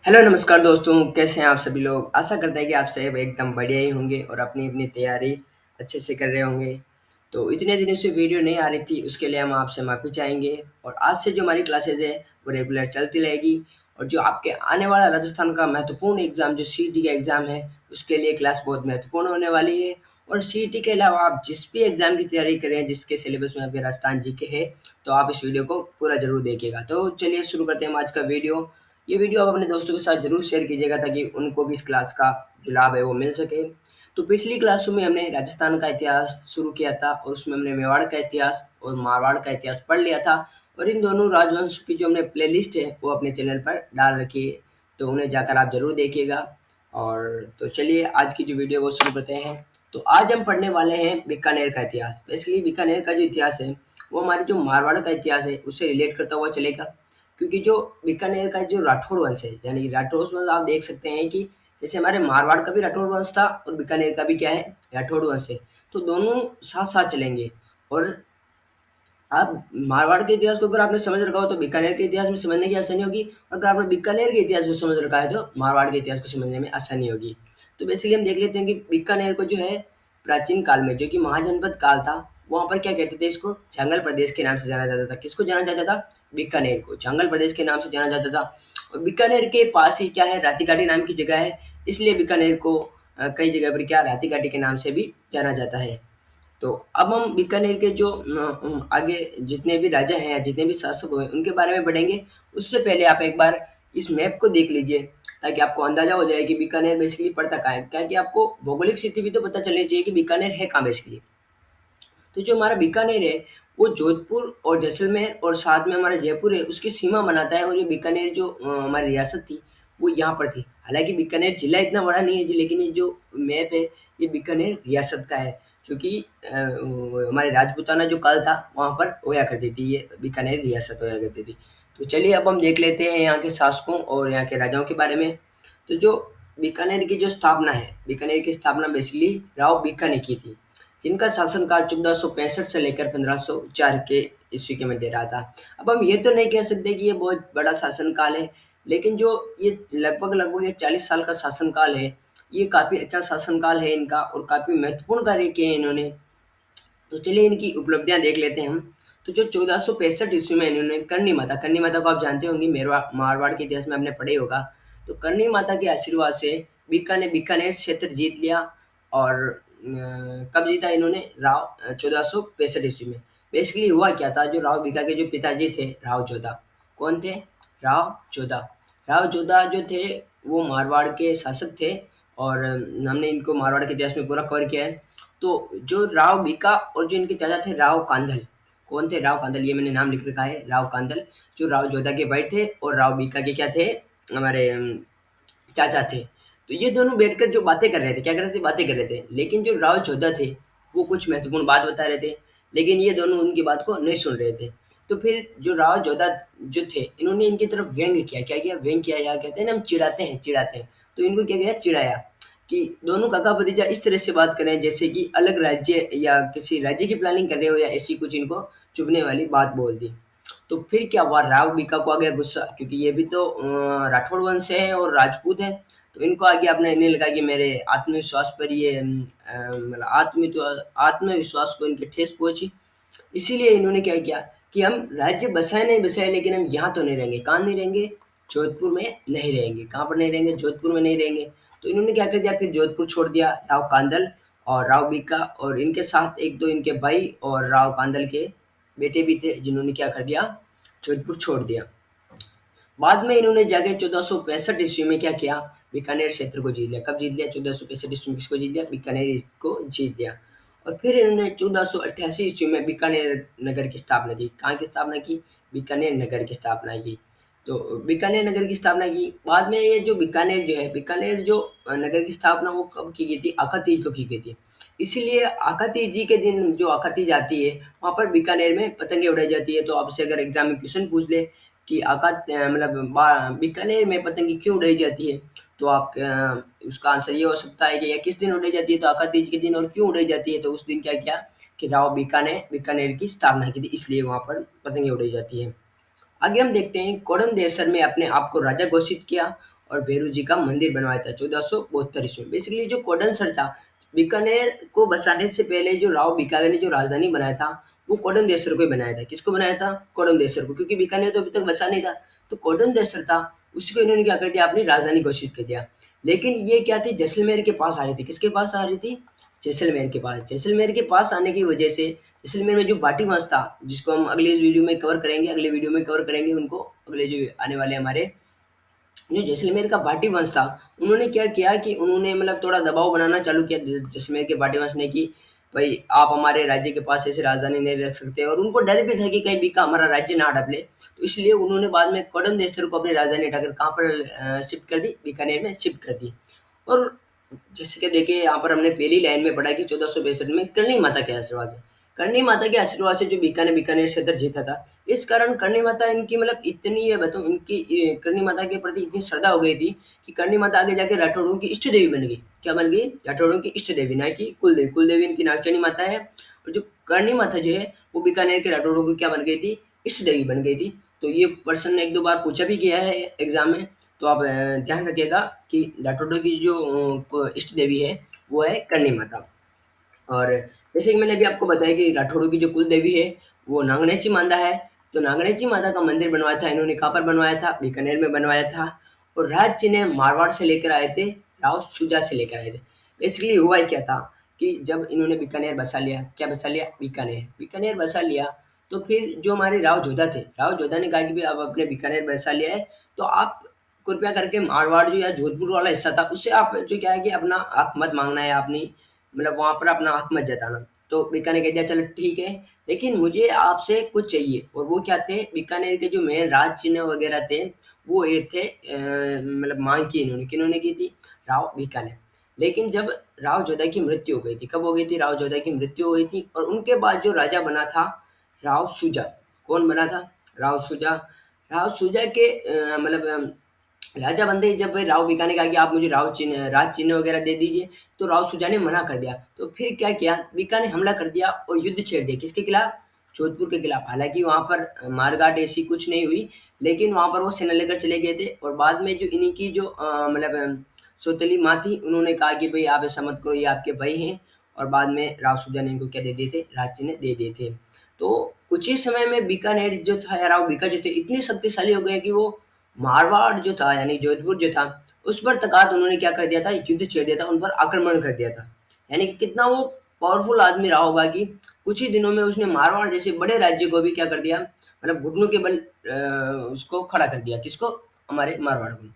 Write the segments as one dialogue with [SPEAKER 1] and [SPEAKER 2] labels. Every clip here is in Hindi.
[SPEAKER 1] हेलो नमस्कार दोस्तों, कैसे हैं आप सभी लोग? आशा करते हैं कि आप सब एकदम बढ़िया ही होंगे और अपनी-अपनी तैयारी अच्छे से कर रहे होंगे। तो इतने दिनों से वीडियो नहीं आ रही थी, उसके लिए हम आपसे माफ़ी चाहेंगे और आज से जो हमारी क्लासेज़ है, वो रेगुलर चलती रहेगी और जो आपके आने वाला राजस्थान का महत्वपूर्ण एग्ज़ाम जो सीईटी का एग्ज़ाम है, उसके लिए क्लास बहुत महत्वपूर्ण होने वाली है और सीईटी के अलावा आप जिस भी एग्ज़ाम की तैयारी कर रहे हैं, जिसके सिलेबस में आपके राजस्थान जीके है, तो आप इस वीडियो को पूरा ज़रूर देखिएगा। तो चलिए शुरू करते हैं हम आज का वीडियो। ये वीडियो आप अपने दोस्तों के साथ ज़रूर शेयर कीजिएगा ताकि उनको भी इस क्लास का जो लाभ है वो मिल सके। तो पिछली क्लासों में हमने राजस्थान का इतिहास शुरू किया था और उसमें हमने मेवाड़ का इतिहास और मारवाड़ का इतिहास पढ़ लिया था और इन दोनों राजवंश की जो हमने प्लेलिस्ट है वो अपने चैनल पर डाल रखी है, तो उन्हें जाकर आप ज़रूर देखिएगा। और तो चलिए आज की जो वीडियो वो शुरू करते हैं। तो आज हम पढ़ने वाले हैं बीकानेर का इतिहास। बेसिकली बीकानेर का जो इतिहास है वो हमारे जो मारवाड़ का इतिहास है उससे रिलेट करता हुआ चलेगा, क्योंकि जो बीकानेर का जो राठौड़ वंश है, यानी राठौड़ वंश आप देख सकते हैं कि जैसे हमारे मारवाड़ का भी राठौड़ वंश था और बीकानेर का भी क्या है, राठौड़ वंश है। तो दोनों साथ-साथ चलेंगे और आप मारवाड़ के इतिहास को अगर आपने समझ रखा हो तो बीकानेर के इतिहास में समझने की आसानी होगी और अगर आपने बीकानेर के इतिहास को समझ रखा है तो मारवाड़ के इतिहास को समझने में आसानी होगी। तो बेसिकली हम देख लेते हैं कि बीकानेर को जो है प्राचीन काल में जो कि महाजनपद काल था, वहाँ पर क्या कहते थे इसको, झांगल प्रदेश के नाम से जाना जाता था। किसको जाना जाता था? बीकानेर को झांगल प्रदेश के नाम से जाना जाता था और बीकानेर के पास ही क्या है, रातीघाटी नाम की जगह है, इसलिए बीकानेर को कई जगह पर क्या रातीघाटी के नाम से भी जाना जाता है। तो अब हम बीकानेर के जो आगे जितने भी राजा हैं या जितने भी शासक हुए उनके बारे में पढ़ेंगे। उससे पहले आप एक बार इस मैप को देख लीजिए ताकि आपको अंदाजा हो जाए कि बीकानेर बेसिकली पड़ता कहाँ है। क्या है कि आपको भौगोलिक स्थिति भी तो पता चलनी चाहिए कि बीकानेर है कहाँ बेसिकली। तो जो हमारा बीकानेर है, वो जोधपुर और जैसलमेर और साथ में हमारा जयपुर है, उसकी सीमा बनाता है और ये बीकानेर जो हमारी रियासत थी, वो यहाँ पर थी। हालाँकि बीकानेर जिला इतना बड़ा नहीं है जी, लेकिन ये जो मैप है, ये बीकानेर रियासत का है, क्योंकि वो हमारे राजपूताना जो काल था, वहाँ पर होया करती थी, ये बीकानेर रियासत होया करती थी। तो चलिए अब हम देख लेते हैं यहाँ के शासकों और यहाँ के राजाओं के बारे में। तो जो बीकानेर की जो स्थापना है, बीकानेर की स्थापना बेसिकली राव बीका ने की थी। जिनका शासनकाल 1465 से लेकर 1504 के ईस्वी के मध्य रहा था। अब हम ये तो नहीं कह सकते कि ये बहुत बड़ा शासनकाल है, लेकिन जो ये लगभग ये 40 साल का शासनकाल है, ये काफ़ी अच्छा शासनकाल है इनका और काफ़ी महत्वपूर्ण कार्य किए हैं इन्होंने। तो चलिए इनकी उपलब्धियाँ देख लेते हैं हम। तो जो 1465 ईस्वी में इन्होंने करनी माता को आप जानते होंगे, मारवाड़ के इतिहास में आपने पढ़ा ही होगा। तो करनी माता के आशीर्वाद से बीकानेर क्षेत्र जीत लिया और कब जीता इन्होंने? 1465 ईस्वी में। बेसिकली हुआ क्या था, जो राव बीका के जो पिताजी थे, राव जोधा। कौन थे? राव जोधा। राव जोधा जो थे, वो मारवाड़ के शासक थे और हमने इनको मारवाड़ के इतिहास में पूरा कवर किया है। तो जो राव बीका और जो इनके चाचा थे राव कांधल, कौन थे? राव कांधल, ये मैंने नाम लिख रखा है, राव कांधल, जो राव जोधा के भाई थे और राव बीका के क्या थे? हमारे चाचा थे। तो ये दोनों बैठकर जो बातें कर रहे थे, क्या कर रहे थे? बातें कर रहे थे। लेकिन जो राव जोधा थे, वो कुछ महत्वपूर्ण बात बता रहे थे, लेकिन ये दोनों उनकी बात को नहीं सुन रहे थे। तो फिर जो राव जोधा जो थे, इन्होंने इनकी तरफ व्यंग्य किया। क्या किया? व्यंग्य किया, या कहते हैं ना हम चिढ़ाते हैं। तो इनको क्या किया? चिढ़ाया कि दोनों काका-भतीजा इस तरह से बात कर रहे हैं जैसे कि अलग राज्य या किसी राज्य की प्लानिंग कर रहे हो, या ऐसी कुछ इनको चुभने वाली बात बोल दी। तो फिर क्या हुआ, राव बीका को आ गया गुस्सा, क्योंकि ये भी तो राठौड़ वंश से है और राजपूत हैं। तो इनको आ गया, अपने इन्हें लगा कि मेरे आत्मविश्वास पर ये मतलब आत्मविश्वास को इनकी ठेस पहुँची। इसीलिए इन्होंने क्या किया कि हम राज्य बसाए नहीं बसाए, लेकिन हम यहाँ तो नहीं रहेंगे। कहाँ नहीं रहेंगे? जोधपुर में नहीं रहेंगे। कहाँ पर नहीं रहेंगे? जोधपुर में नहीं रहेंगे। तो इन्होंने क्या कर दिया, फिर जोधपुर छोड़ दिया, राव कांदल और राव बीका और इनके साथ 1-2 इनके भाई और राव कांदल के बेटे भी थे, जिन्होंने क्या कर दिया, जोधपुर छोड़ दिया। बाद में इन्होंने जाके 1465 ईस्वी में क्या किया, बीकानेर क्षेत्र को जीत लिया। कब जीत लिया? 1465 ईस्वी में किसको जीत लिया? बीकानेर को जीत लिया। और फिर इन्होंने 1488 ईस्वी में बीकानेर नगर की स्थापना की। कहाँ की स्थापना की? बीकानेर नगर की स्थापना की। तो बीकानेर नगर की स्थापना की। बाद में ये जो बीकानेर जो है, बीकानेर जो नगर की स्थापना वो कब की गई थी? आखातीज को की गई थी। इसीलिए आखातीज जी के दिन जो आखातीज आती है, वहाँ पर बीकानेर में पतंगे उड़ाई जाती है। तो आपसे अगर एग्ज़ाम में क्वेश्चन पूछ ले कि मतलब बीकानेर में पतंग क्यों उड़ाई जाती है, तो आप उसका आंसर ये हो सकता है कि या किस दिन उड़ाई जाती है, तो आखातीज के दिन, और क्यों उड़ाई जाती है, तो उस दिन क्या किया कि राव बीका ने बीकानेर की स्थापना की थी, इसलिए वहाँ पर पतंगे उड़ाई जाती है। आगे हम देखते हैं, कोडन देसर में अपने आप को राजा घोषित किया और भैरू जी का मंदिर बनवाया था 1472 ईस्वी में। बेसिकली जो कोडनसर था, बीकानेर को बसाने से पहले जो राव भिकाजी ने जो राजधानी बनाया था, वो कोडमदेसर को ही बनाया था। किसको बनाया था? कोडमदेसर को, क्योंकि बीकानेर तो अभी तक बसा नहीं था। तो कोडमदेसर था, उसी को इन्होंने क्या कर दिया, अपनी राजधानी घोषित कर दिया। लेकिन ये क्या थी, जैसलमेर के पास आ रही थी। किसके पास आ रही थी? जैसलमेर के पास। जैसलमेर के पास आने की वजह से जैसलमेर में जो बाटी वंश था, जिसको हम अगले वीडियो में कवर करेंगे, अगले वीडियो में कवर करेंगे उनको, अगले जो आने वाले हमारे जो जैसलमेर का भाटी वंश था, उन्होंने क्या किया कि उन्होंने मतलब थोड़ा दबाव बनाना चालू किया जैसलमेर के भाटी वंश ने, कि भाई आप हमारे राज्य के पास ऐसे राजधानी नहीं रख सकते, और उनको डर भी था कि कहीं बीका हमारा राज्य ना हड़प ले। तो इसलिए उन्होंने बाद में कोडम देशर को अपनी राजधानी हटाकर कहाँ पर शिफ्ट कर दी? बीकानेर में शिफ्ट कर दी। और जैसे कि देखिए यहाँ पर हमने पहली लाइन में पढ़ा कि 1462 में करणी माता के आशीर्वाद से, करणी माता के आशीर्वाद से जो बीकानेर क्षेत्र जीता था। इस कारण करणी माता इनकी मतलब इतनी, ये बताऊँ, इनकी करणी माता के प्रति इतनी श्रद्धा हो गई थी कि करणी माता आगे जाके राठौड़ों की इष्ट देवी बन गई। क्या बन गई? राठौड़ों की इष्ट देवी, ना कि कुलदेवी। कुलदेवी इनकी नागचनी माता है, और जो करणी माता जो है वो बीकानेर के राठौड़ों की क्या बन गई थी? इष्ट देवी बन गई थी। तो ये प्रश्न ने एक दो बार पूछा भी गया है एग्जाम में। तो आप ध्यान रखिएगा कि राठौड़ों की जो इष्ट देवी है वो है करणी माता। और जैसे कि मैंने अभी आपको बताया कि राठौड़ों की जो कुल देवी है वो नागनेची माता है। तो नागनेची माता का मंदिर बनवाया था इन्होंने, कहाँ पर बनवाया था? बीकानेर में बनवाया था। और राज जिन्हें मारवाड़ से लेकर आए थे, राव सुजा से लेकर आए थे। बेसिकली हुआ ही क्या था कि जब इन्होंने बीकानेर बसा लिया, क्या बसा लिया? बीकानेर। बीकानेर बसा लिया, तो फिर जो हमारे राव जोधा थे, राव जोधा ने कहा कि भाई अब अपने बीकानेर बसा लिया है, तो आप कृपया करके मारवाड़ जो या जोधपुर वाला हिस्सा था उससे आप जो क्या है कि अपना हक मत मांगना है, अपनी मतलब वहाँ पर अपना हक मत जताना। तो बीकानेर कह दिया चलो ठीक है, लेकिन मुझे आपसे कुछ चाहिए। और वो क्या थे? बीकानेर के जो मेन राज चिन्ह वगैरह थे, वो ये थे मतलब मांग की इन्होंने, किन्होंने की थी? राव बीकानेर। लेकिन जब राव जोधा की मृत्यु हो गई थी, कब हो गई थी? राव जोधा की मृत्यु हो गई थी, और उनके बाद जो राजा बना था राव सुजा। कौन बना था? राव सुजा। राव सुजा के मतलब राजा बनते ही जब भाई राव बीकाने कहा कि आप मुझे राव चिन्ह, राज चिन्ह वगैरह दे दीजिए, तो राव सुजा ने मना कर दिया। तो फिर क्या किया? बीका ने हमला कर दिया और युद्ध छेड़ दिया। किसके खिलाफ? जोधपुर के खिलाफ। हालांकि वहां पर मारकाट ऐसी कुछ नहीं हुई, लेकिन वहां पर वो सेना लेकर चले गए थे। और बाद में जो इन्हीं की जो मतलब सौतेली माँ थी, उन्होंने कहा कि भाई आप ऐसा मत करो, ये आपके भाई हैं। और बाद में राव सुजा ने इनको क्या दे दिए थे? राज चिन्ह दे दिए थे। तो कुछ ही समय में बीकानेर जो था या राव बीका जो थे इतने शक्तिशाली हो गए कि वो मारवाड़ जो था यानी जोधपुर जो था, उस पर तकात उन्होंने क्या कर दिया था? युद्ध छेड़ दिया था, उन पर आक्रमण कर दिया था। यानी कि कितना वो पावरफुल आदमी रहा होगा कि कुछ ही दिनों में उसने मारवाड़ जैसे बड़े राज्य को भी क्या कर दिया, मतलब घुटनों के बल उसको खड़ा कर दिया। किसको? हमारे मारवाड़ को।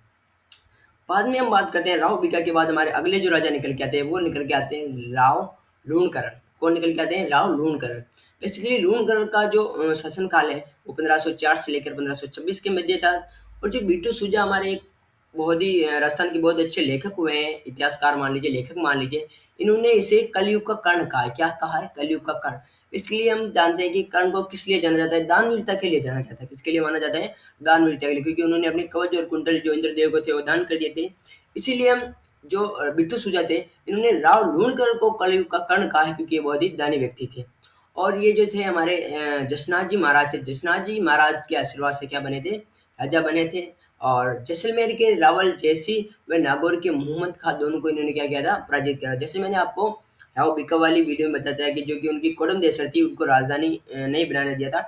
[SPEAKER 1] बाद में हम बात करते हैं राव बीका के बाद हमारे अगले जो राजा निकल के आते हैं, वो निकल के आते हैं राव लूणकरण। कौन निकल के आते हैं? राव लूणकरण। बेसिकली लूणकरण का जो शासन काल है वो 1504 से लेकर 1526 के मध्य था। और जो बीटू सुजा हमारे एक बहुत ही राजस्थान के बहुत अच्छे लेखक हुए हैं, इतिहासकार मान लीजिए, लेखक मान लीजिए, इन्होंने इसे कलयुग का कर्ण कहा है। क्या कहा है? कलयुग का कर्ण। इसलिए हम जानते हैं कि कर्ण को किस लिए जाना जाता है? दानवीरता के लिए जाना जाता है। किसके लिए माना जाता है? दानवीरता के लिए, क्योंकि उन्होंने अपने कवच और कुंडल जो इंद्रदेव को थे वो दान कर दिए थे। इसीलिए हम जो बिट्टू सुजा थे, इन्होंने राव लूणकर को कलयुग का कर्ण कहा है, क्योंकि ये बहुत ही दानी व्यक्ति थे। और ये जो थे हमारे जसनाथ जी महाराज थे, जसनाथ जी महाराज के आशीर्वाद से क्या बने थे? राजा बने थे। और जैसलमेर के रावल जैसी व नागौर के मोहम्मद खां दोनों को इन्होंने क्या किया था? पराजित किया था। जैसे मैंने आपको राव बीका वाली वीडियो में बताया था कि जो कि उनकी कोडम देसर थी, उनको राजधानी नहीं बनाने दिया था।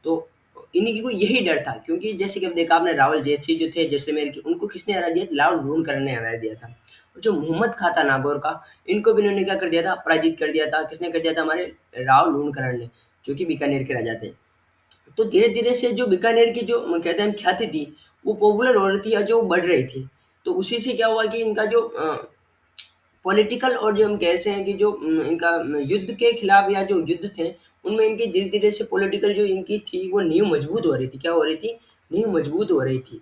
[SPEAKER 1] तो इन्हीं को यही डर था, क्योंकि जैसे कि अब देखा आपने रावल जैसी जो थे जैसलमेर के, उनको किसने हरा दिया? राव लूणकरण ने हरा दिया था। और जो मोहम्मद खां था नागौर का, इनको भी इन्होंने क्या कर दिया था? पराजित कर दिया था। किसने कर दिया था? हमारे राव लूणकरण ने, जो कि बीकानेर के राजा थे। तो धीरे-धीरे से जो बीकानेर की जो कहते हैं ख्याति थी, वो पॉपुलर हो रही थी या जो बढ़ रही थी। तो उसी से क्या हुआ कि इनका जो पॉलिटिकल और जो हम कैसे हैं कि जो इनका युद्ध के खिलाफ या जो युद्ध थे, उनमें इनकी धीरे-धीरे से पॉलिटिकल जो इनकी थी, वो नींव मजबूत हो रही थी। क्या हो रही थी? नींव मजबूत हो रही थी।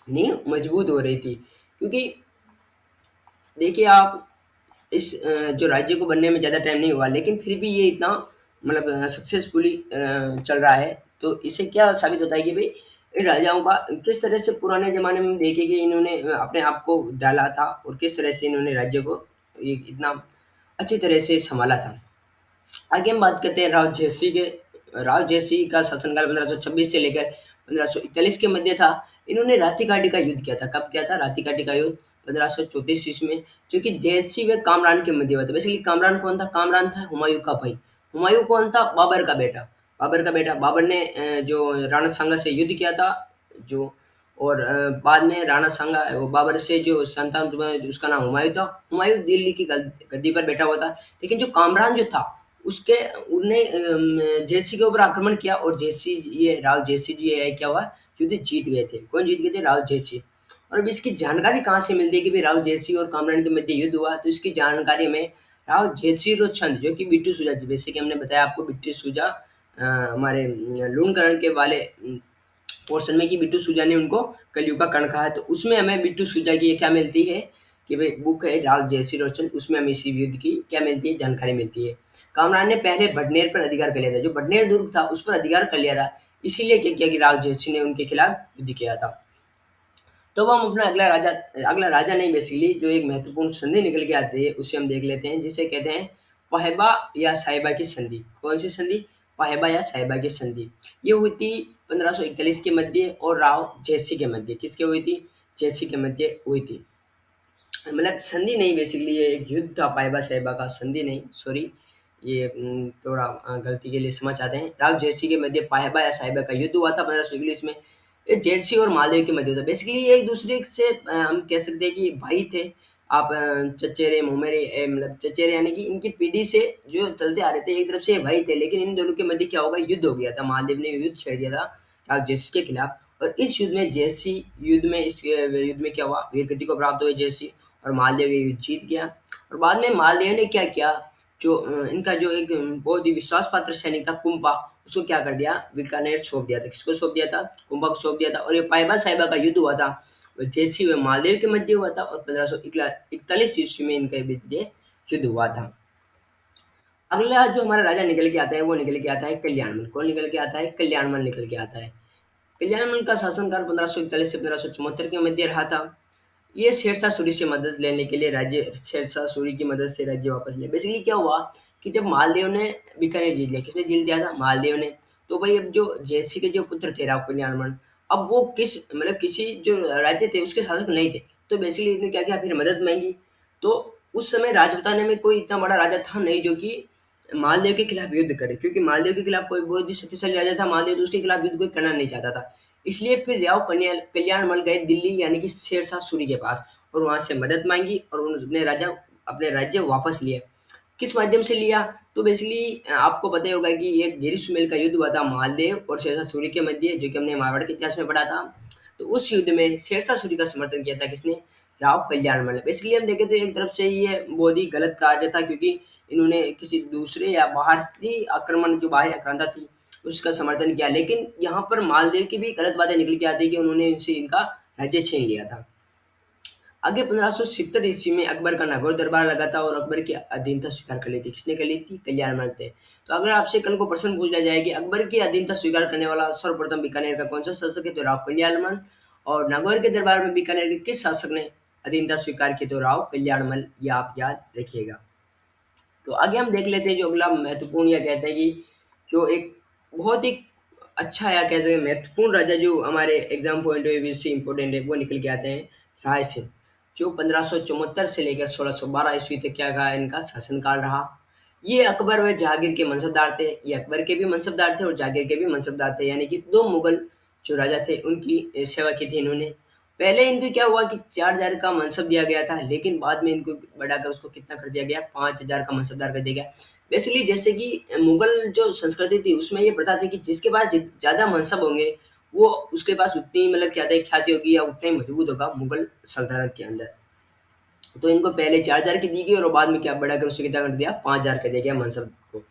[SPEAKER 1] नींव मजबूत हो रही थी। क्योंकि देखिए आप जो राज्य को बनने में ज़्यादा टाइम नहीं हुआ, लेकिन फिर भी ये इतना मतलब सक्सेसफुली चल रहा है। तो इससे क्या साबित होता है कि भई इन राजाओं का किस तरह से पुराने ज़माने में देखिए कि इन्होंने अपने आप को ढाला था और किस तरह से इन्होंने राज्य को ये इतना अच्छी तरह से सँभाला था। आगे हम बात करते हैं राव जयसिंह के। राव जयसिंह का शासनकाल 1526 से लेकर 1541 के मध्य था। इन्होंने रातिकाटी का युद्ध किया था। कब किया था रातिकाटी का युद्ध? 1534 ईस्वी में, जो कि जयसी व कामरान के मध्य हुआ था। बेसिकली कामरान कौन था? कामरान था हुमायूं का भाई। हुमायूं कौन था? बाबर का बेटा। बाबर का बेटा। बाबर ने जो राणा सांगा से युद्ध किया था, जो और बाद में राणा सांगा वो बाबर से जो संतान उसका नाम हुमायूं था। हुमायूं दिल्ली की गद्दी पर बैठा हुआ था। लेकिन जो कामरान जो था उसके उनने जयसी के ऊपर आक्रमण किया, और जयसी ये राव जयसी जी है क्या हुआ, युद्ध जीत गए थे। कौन जीत गए थे? राव जयसी। और अब इसकी जानकारी कहाँ से मिलती है कि भाई राव जयसी और कामरान के मध्य युद्ध हुआ? तो इसकी जानकारी हमें राव जयसी चंद, जो कि बिट्टू सुजा जी, जैसे कि हमने बताया आपको, बिट्टू सुजा हमारे लूणकरण के वाले पोर्शन में, कि बिट्टू सुजा ने उनको कलयुग का कर्ण कहा है। तो उसमें हमें बिट्टू सुजा की ये क्या मिलती है कि भाई बुक है राव जयसी रोशन, उसमें हमें इसी युद्ध की क्या मिलती है? जानकारी मिलती है। कामरान ने पहले भटनेर पर अधिकार कर लिया था, जो भटनेर दुर्ग था उस पर अधिकार कर लिया था। इसीलिए क्या किया कि राव जयसी ने उनके खिलाफ युद्ध किया था। तो अब हम अपना अगला राजा नहीं, बेसिकली जो एक महत्वपूर्ण संधि निकल के आती है उसे हम देख लेते हैं, जिसे कहते हैं पहेबा या साहिबा की संधि। कौन सी संधि? पहेबा या साहिबा की संधि। ये हुई थी 1541 के मध्य और राव जयसी के मध्य। किसके हुई थी? जयसी के मध्य हुई थी। मतलब संधि नहीं, बेसिकली ये एक युद्ध था पाइबा साहिबा का, संधि नहीं, सॉरी। ये थोड़ा गलती के लिए समझ आते हैं। राव जयसी के मध्य पाइबा या साहिबा का युद्ध हुआ था 1519 में। ये जयसी और मालदेव के मध्य हुआ था। बेसिकली ये एक दूसरे से हम कह सकते हैं कि भाई थे। आप चचेरे मोमेरे मतलब चचेरे यानी कि इनकी पीढ़ी से जो चलते आ रहे थे, एक तरफ से ये भाई थे, लेकिन इन दोनों के मध्य क्या होगा? युद्ध हो गया था। मालदेव ने युद्ध छेड़ दिया था राव जयसी के खिलाफ। और इस युद्ध में जयसी इस युद्ध में क्या हुआ? वीरगति को प्राप्त हुए जयसी, और मालदेव ये युद्ध जीत गया। और बाद में मालदेव ने क्या किया? जो इनका जो एक बहुत ही विश्वास पात्र सैनिक था कुंपा, उसको क्या कर दिया? बीकानेर सौंप दिया था। किसको सौंप दिया था? कुंपा को सौंप दिया था। और ये पाइबा साहिबा का युद्ध हुआ था, वो जयसी व मालदेव के मध्य हुआ था, और 1541 ईस्वी में इनके मध्य युद्ध हुआ था। अगला जो हमारा राजा निकल के आता है वो निकल के आता है कल्याणमल। कौन निकल के आता है? कल्याणमल निकल के आता है। कल्याणमल का शासनकाल 1541 से 1574 के मध्य रहा था। ये शेरशाह सूरी से मदद लेने के लिए राज्य शेरशाह सूरी की मदद से राज्य वापस लिया। बेसिकली क्या हुआ कि जब मालदेव ने बीकानेर जीत लिया, किसने जीत लिया था? मालदेव ने। तो भाई अब जो जयसी के जो पुत्र थे राव कल्याणमल, अब वो किस मतलब किसी जो राज्य थे उसके शासक नहीं थे। तो बेसिकली इन्होंने क्या किया? फिर मदद मांगी। तो उस समय राजपूताना में कोई इतना बड़ा राजा था नहीं जो कि मालदेव के खिलाफ युद्ध करे, क्योंकि मालदेव के खिलाफ कोई बहुत ही शक्तिशाली राजा था मालदेव, तो उसके खिलाफ युद्ध कोई करना नहीं चाहता था। इसलिए फिर राव कल्याणमल गए दिल्ली यानी कि शेरशाह सूरी के पास, और वहां से मदद मांगी, और उन्होंने अपने राज्य वापस लिए। किस माध्यम से लिया? तो बेसिकली आपको पता ही होगा कि एक गेरी सुमेल का युद्ध हुआ था मालदेव और शेरशाह सूरी के मध्य, जो कि हमने मारवाड़ के इतिहास में पढ़ा था। तो उस युद्ध में शेरशाह सूरी का समर्थन किया था किसने? राव कल्याणमल। बेसिकली हम देखें तो एक तरफ से ये बहुत ही गलत कार्य था, क्योंकि इन्होंने किसी दूसरे या बाहर से आक्रमण, जो बाह्य आक्रांता थी, उसका समर्थन किया। लेकिन यहाँ पर मालदेव की भी गलत बातें निकल के आती है कि उन्होंने इनसे इनका राज्य छीन लिया था। आगे 1570 ईस्वी में अकबर का नागौर दरबार लगा था, और अकबर की अधीनता स्वीकार कर ली थी। किसने कर ली थी? कल्याणमल थे। तो अगर आपसे कल को प्रश्न पूछ लिया जाए कि अकबर की अधीनता स्वीकार करने वाला सर्वप्रथम बीकानेर का कौन सा शासक है, तो राव कल्याणमल। और नागौर के दरबार में बीकानेर के किस शासक ने अधीनता स्वीकार की? तो राव कल्याणमल। ये आप याद रखिएगा। तो आगे हम देख लेते हैं जो अगला महत्वपूर्ण, या कहते हैं कि जो एक बहुत ही अच्छा, या कहते हैं महत्वपूर्ण राजा जो हमारे एग्जाम पॉइंट ऑफ व्यू से इंपॉर्टेंट है, वो निकल के आते हैं राय सिंह, जो 1574 से लेकर 1612 ईस्वी तक क्या कहा इनका शासनकाल रहा। ये अकबर व जहांगीर के मनसबदार थे। ये अकबर के भी मनसबदार थे और जहांगीर के भी मनसबदार थे, यानी कि दो मुगल जो राजा थे उनकी सेवा की थी इन्होंने। पहले इनको क्या हुआ कि 4000 का मनसब दिया गया था, लेकिन बाद में इनको बढ़ाकर उसको कितना कर दिया गया? 5000 का मनसबदार कर दिया गया। बेसिकली जैसे कि मुगल जो संस्कृति थी उसमें ये प्रथा थी कि जिसके पास ज़्यादा मनसब होंगे, वो उसके पास उतनी मतलब क्या है ख्याति होगी, या उतना ही मजबूत होगा मुगल सल्तनत के अंदर। तो इनको पहले 4000 की दी गई, और बाद में क्या बढ़ाकर उससे कितना कर दिया? 5000 कर दिया गया मनसब को।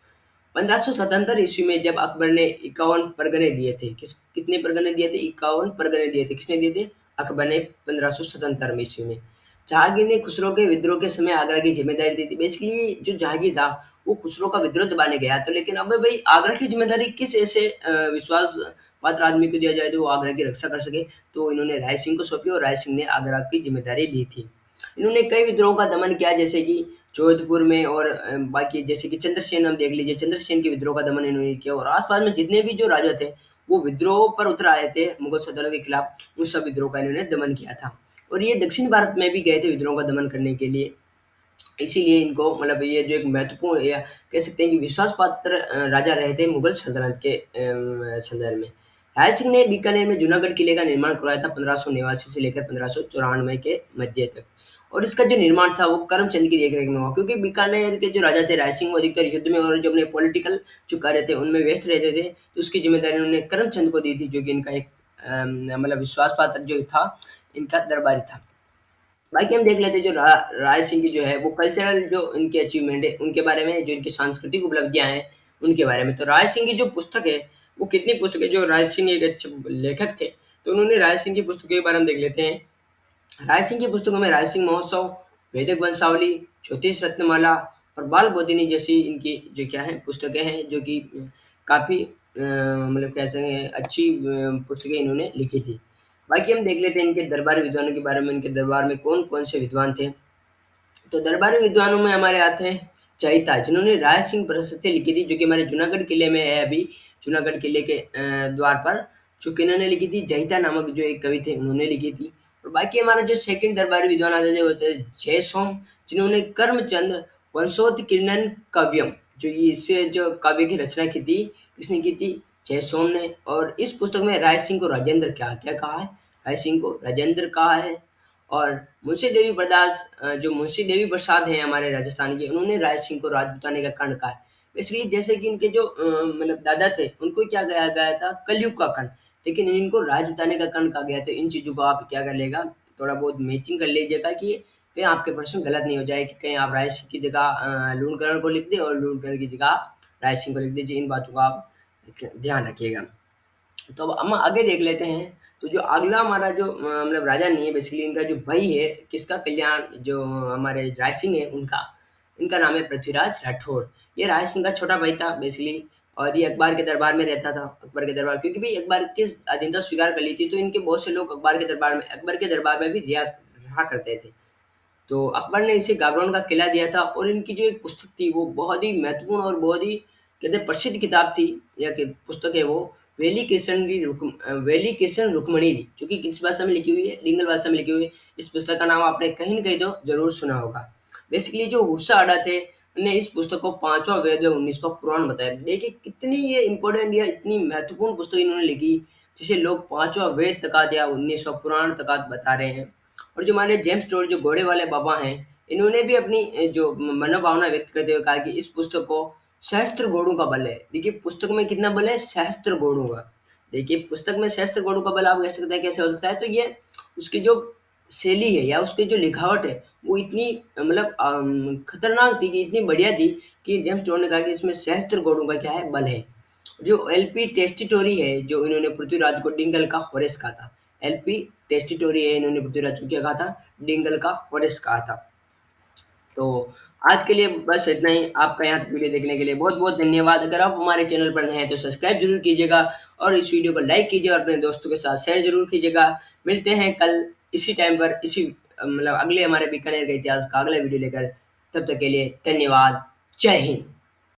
[SPEAKER 1] 1577 ईस्वी में जब अकबर ने 51 परगने दिए थे, कितने परगने दिए थे? 51 परगने दिए थे। किसने दिए थे? अकबर ने 1577 में ईस्वी में। जहांगीर ने खुसरो के विद्रोह के समय आगरा की जिम्मेदारी दी थी। बेसिकली जो जहांगीर था वो खुसरो का विद्रोह दबाने गया था, लेकिन अब भाई आगरा की जिम्मेदारी किस ऐसे विश्वास पात्र आदमी को दिया जाए जो वो आगरा की रक्षा कर सके? तो इन्होंने राय सिंह को सौंपी, और राय सिंह ने आगरा की जिम्मेदारी ली थी। इन्होंने कई विद्रोहों का दमन किया, जैसे कि जोधपुर में, और बाकी जैसे कि चंद्रसेन हम देख लीजिए, चंद्रसेन के विद्रोह का दमन इन्होंने किया, और आसपास में जितने भी जो राजा थे वो विद्रोह पर उतर आए थे मुगल सल्तनत के खिलाफ, उन सब विद्रोह का इन्होंने दमन किया था। और ये दक्षिण भारत में भी गए थे विद्रोह का दमन करने के लिए। इसीलिए इनको मतलब ये जो एक महत्वपूर्ण या कह सकते हैं कि विश्वास पात्र राजा रहे थे मुगल सल्तनत के संदर्भ में। राय सिंह ने बीकानेर में जूनागढ़ किले का निर्माण करवाया था 1589 से लेकर 1594 के मध्य तक। और इसका जो निर्माण था वो करमचंद की देखरेख में हुआ, क्योंकि बीकानेर के जो राजा थे राय सिंह, वो अधिकतर युद्ध में और जो अपने पॉलिटिकल जो कार्य थे उनमें व्यस्त रहते थे, तो उसकी जिम्मेदारी उन्होंने करमचंद को दी थी, जो कि इनका एक मतलब विश्वास पात्र जो था, इनका दरबारी था। बाकी हम देख लेते हैं जो राय सिंह की जो है वो कल्चरल जो इनकी अचीवमेंट है उनके बारे में, जो इनकी सांस्कृतिक उपलब्धियां हैं उनके बारे में। तो राय सिंह की जो पुस्तक है, वो कितनी पुस्तकें, जो राय सिंह एक अच्छे लेखक थे, तो उन्होंने राय सिंह की पुस्तकों के बारे में देख लेते हैं। राय सिंह की पुस्तकों में राय सिंह महोत्सव, वैदिक वंशावली, ज्योतिष रत्नमाला और बाल बोधिनी जैसी इनकी जो क्या है पुस्तकें हैं, जो कि काफी मतलब कह सकते हैं अच्छी पुस्तकें इन्होंने लिखी थी। बाकी हम देख लेते हैं इनके दरबारी विद्वानों के बारे में, इनके दरबार में कौन-कौन से विद्वान थे। तो दरबारी विद्वानों में हमारे आते हैं चैता, जिन्होंने राय सिंह प्रशस्ति लिखी थी, जो कि हमारे जूनागढ़ किले में है अभी। जूनागढ़ किले के द्वार पर, जो कि इन्होंने लिखी थी जयिता नामक जो एक कवि थे, उन्होंने लिखी थी। और बाकी हमारा जो सेकंड दरबारी विद्वान आते थे वो थे जयसोम, जिन्होंने कर्मचंद वंशोत्कीर्णन काव्यम, जो ये इससे जो काव्य की रचना की थी, किसने की थी? जयसोम ने। और इस पुस्तक में राय सिंह को राजेंद्र क्या कहा है? राय सिंह को राजेंद्र कहा है। और जो मुंशी देवी प्रसाद हैं हमारे राजस्थान के, उन्होंने राय सिंह को राजपूताने का कर्ण कहा है। बेसिकली जैसे कि इनके जो मतलब दादा थे, उनको क्या कहा गया था? कलयुग का कर्ण, लेकिन इनको राजपूताने का कर्ण कहा गया। तो इन चीज़ों को आप क्या कर लेगा, थोड़ा बहुत मैचिंग कर लीजिएगा कि कहीं आपके प्रश्न गलत नहीं हो जाए, कि कहीं आप राय सिंह की जगह लूणकरण को लिख दें और लूणकरण की जगह राय सिंह को लिख दीजिए। इन बातों का आप ध्यान रखिएगा। तो अब हम आगे देख लेते हैं। तो जो अगला हमारा जो मतलब राजा नहीं है, बेसिकली इनका जो भाई है, किसका? कल्याण, जो हमारे राय सिंह है उनका। इनका नाम है पृथ्वीराज राठौर। ये राय सिंह का छोटा भाई था बेसिकली। और ये अकबर के दरबार में रहता था। अकबर के दरबार, क्योंकि भाई अकबर की अधीनता स्वीकार कर ली थी, तो इनके बहुत से लोग अकबर के दरबार में भी रिहा रहा करते थे। तो अकबर ने इसे गागरान का किला दिया था। और इनकी जो एक पुस्तक थी वो बहुत ही महत्वपूर्ण और बहुत ही कहते हैं प्रसिद्ध किताब थी, या कि पुस्तक है वो, वेली किशन रुक्मणी थी, जो कि किस भाषा में लिखी हुई है? डिंगल भाषा में लिखी हुई है। इस पुस्तक का नाम आपने कहीं न कहीं तो जरूर सुना होगा। बेसिकली जो हुर्सा अडा थे, ने इस पुस्तक को पांचवा वेद या 19वां पुराण बताया। देखिए कितनी ये इंपॉर्टेंट या इतनी महत्वपूर्ण पुस्तक इन्होंने लिखी, जिसे लोग पांचवा वेद तक या 19वां पुराण तक बता रहे हैं। और जो हमारे जेम्स टोड जो घोड़े वाले बाबा हैं, इन्होंने भी अपनी जो मनोभावना व्यक्त करते हुए कहा कि इस पुस्तक को सहस्त्र घोड़ों का बल है। देखिए पुस्तक में कितना बल है? सहस्त्र घोड़ों का। देखिए पुस्तक में सहस्त्र घोड़ों का बल, आप कह सकते हैं कैसे हो सकता है? तो ये उसकी जो शैली है या उसकी जो लिखावट है, वो इतनी मतलब खतरनाक थी, कि इतनी बढ़िया थी, कि जेम्स टोड ने कहा कि इसमें सहस्त्र घोड़ों का क्या है? बल है। जो एलपी टेस्टिटोरी है, जो इन्होंने पृथ्वीराज को डिंगल का हॉरेस कहा था। एलपी टेस्टिटोरी है, इन्होंने पृथ्वीराज को क्या कहा था? डिंगल का हॉरेस कहा था। तो आज के लिए बस इतना ही। आपका यहाँ तक वीडियो देखने के लिए बहुत-बहुत धन्यवाद। अगर आप हमारे चैनल पर नए हैं तो सब्सक्राइब ज़रूर कीजिएगा, और इस वीडियो को लाइक कीजिए और अपने दोस्तों के साथ शेयर ज़रूर कीजिएगा। मिलते हैं कल इसी टाइम पर, इसी मतलब अगले हमारे बीकानेर के इतिहास का अगला वीडियो लेकर। तब तक के लिए धन्यवाद। जय हिंद।